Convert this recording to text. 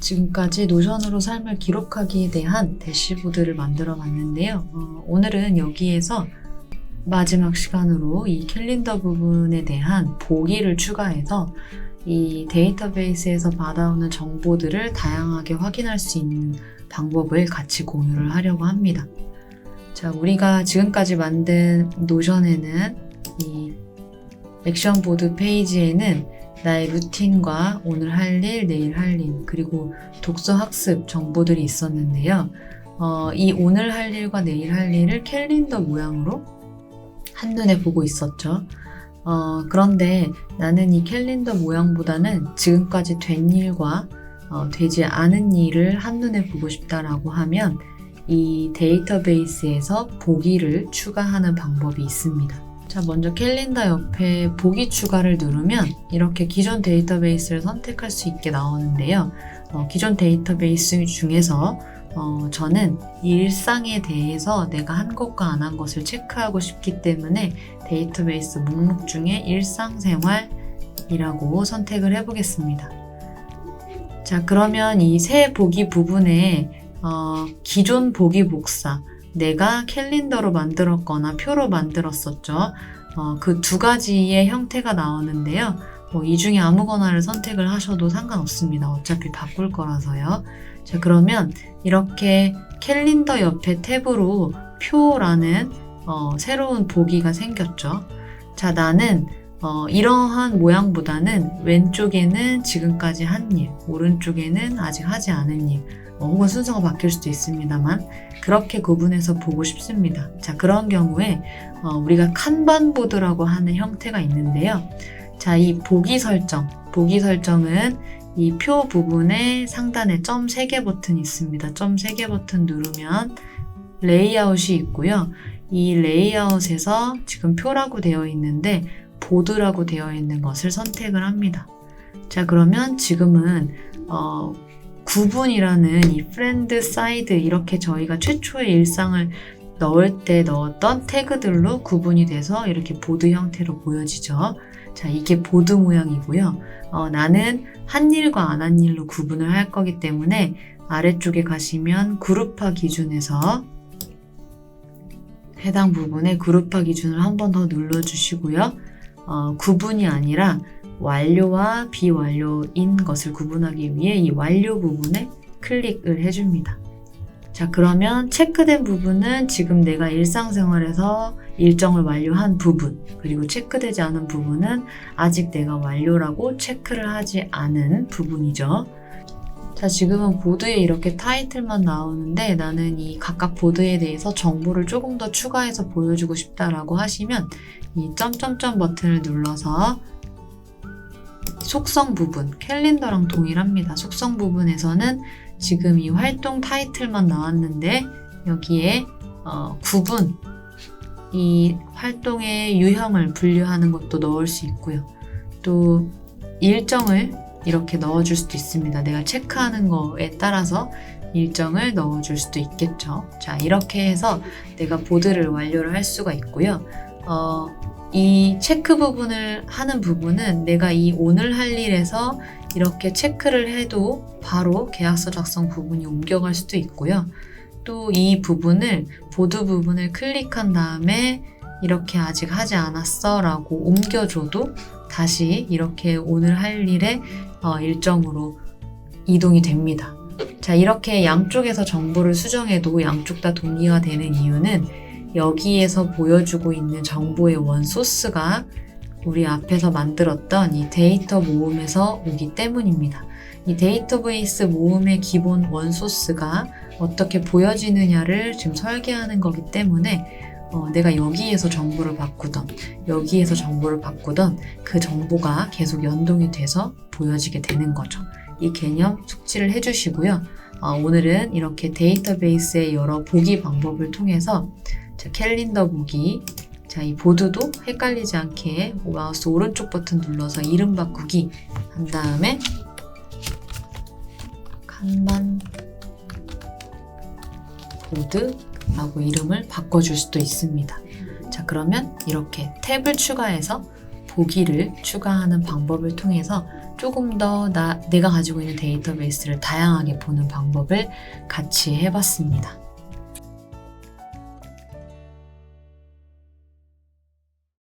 지금까지 노션으로 삶을 기록하기에 대한 대시보드를 만들어 봤는데요. 오늘은 여기에서 마지막 시간으로 이 캘린더 부분에 대한 보기를 추가해서 이 데이터베이스에서 받아오는 정보들을 다양하게 확인할 수 있는 방법을 같이 공유를 하려고 합니다. 자, 우리가 지금까지 만든 노션에는 이 액션보드 페이지에는 나의 루틴과 오늘 할 일, 내일 할 일, 그리고 독서 학습 정보들이 있었는데요. 이 오늘 할 일과 내일 할 일을 캘린더 모양으로 한눈에 보고 있었죠. 그런데 나는 이 캘린더 모양보다는 지금까지 된 일과 되지 않은 일을 한눈에 보고 싶다라고 하면 이 데이터베이스에서 보기를 추가하는 방법이 있습니다. 자, 먼저 캘린더 옆에 보기 추가를 누르면 이렇게 기존 데이터베이스를 선택할 수 있게 나오는데요. 기존 데이터베이스 중에서 저는 일상에 대해서 내가 한 것과 안 한 것을 체크하고 싶기 때문에 데이터베이스 목록 중에 일상생활이라고 선택을 해보겠습니다. 자, 그러면 이 새 보기 부분에 기존 보기 복사, 내가 캘린더로 만들었거나 표로 만들었었죠. 그 두 가지의 형태가 나오는데요. 이 중에 아무거나를 선택을 하셔도 상관없습니다. 어차피 바꿀 거라서요. 자, 그러면 이렇게 캘린더 옆에 탭으로 표라는 새로운 보기가 생겼죠. 자, 나는 이러한 모양보다는 왼쪽에는 지금까지 한 일, 오른쪽에는 아직 하지 않은 일, 혹은 순서가 바뀔 수도 있습니다만 그렇게 구분해서 보고 싶습니다. 자, 그런 경우에 우리가 칸반보드라고 하는 형태가 있는데요. 자, 이 보기 설정은 이 표 부분에 상단에 점 3개 버튼이 있습니다. 점 3개 버튼 누르면 레이아웃이 있고요. 이 레이아웃에서 지금 표라고 되어 있는데 보드라고 되어 있는 것을 선택을 합니다. 자, 그러면 지금은 구분이라는 이 프렌드 사이드, 이렇게 저희가 최초의 일상을 넣을 때 넣었던 태그들로 구분이 돼서 이렇게 보드 형태로 보여지죠. 자, 이게 보드 모양이고요. 나는 한 일과 안 한 일로 구분을 할 거기 때문에 아래쪽에 가시면 그룹화 기준에서 해당 부분에 그룹화 기준을 한 번 더 눌러주시고요. 구분이 아니라 완료와 비완료인 것을 구분하기 위해 이 완료 부분에 클릭을 해줍니다. 자, 그러면 체크된 부분은 지금 내가 일상생활에서 일정을 완료한 부분, 그리고 체크되지 않은 부분은 아직 내가 완료라고 체크를 하지 않은 부분이죠. 자, 지금은 보드에 이렇게 타이틀만 나오는데 나는 이 각각 보드에 대해서 정보를 조금 더 추가해서 보여주고 싶다라고 하시면 이 점점점 버튼을 눌러서 속성 부분, 캘린더랑 동일합니다. 속성 부분에서는 지금 이 활동 타이틀만 나왔는데 여기에 구분, 이 활동의 유형을 분류하는 것도 넣을 수 있고요. 또 일정을 이렇게 넣어줄 수도 있습니다. 내가 체크하는 거에 따라서 일정을 넣어줄 수도 있겠죠. 자, 이렇게 해서 내가 보드를 완료를 할 수가 있고요. 이 체크 부분을 하는 부분은 내가 이 오늘 할 일에서 이렇게 체크를 해도 바로 계약서 작성 부분이 옮겨갈 수도 있고요. 또 이 부분을, 보드 부분을 클릭한 다음에 이렇게 아직 하지 않았어 라고 옮겨줘도 다시 이렇게 오늘 할 일의 일정으로 이동이 됩니다. 자, 이렇게 양쪽에서 정보를 수정해도 양쪽 다 동기화 되는 이유는 여기에서 보여주고 있는 정보의 원소스가 우리 앞에서 만들었던 이 데이터 모음에서 오기 때문입니다. 이 데이터베이스 모음의 기본 원소스가 어떻게 보여지느냐를 지금 설계하는 거기 때문에 내가 여기에서 정보를 바꾸던 여기에서 정보를 바꾸던 그 정보가 계속 연동이 돼서 보여지게 되는 거죠. 이 개념 숙지를 해주시고요. 오늘은 이렇게 데이터베이스의 여러 보기 방법을 통해서 자, 캘린더 보기, 자, 이 보드도 헷갈리지 않게 마우스 오른쪽 버튼 눌러서 이름 바꾸기 한 다음에 칸반 보드라고 이름을 바꿔줄 수도 있습니다. 자, 그러면 이렇게 탭을 추가해서 보기를 추가하는 방법을 통해서 조금 더 내가 가지고 있는 데이터베이스를 다양하게 보는 방법을 같이 해봤습니다.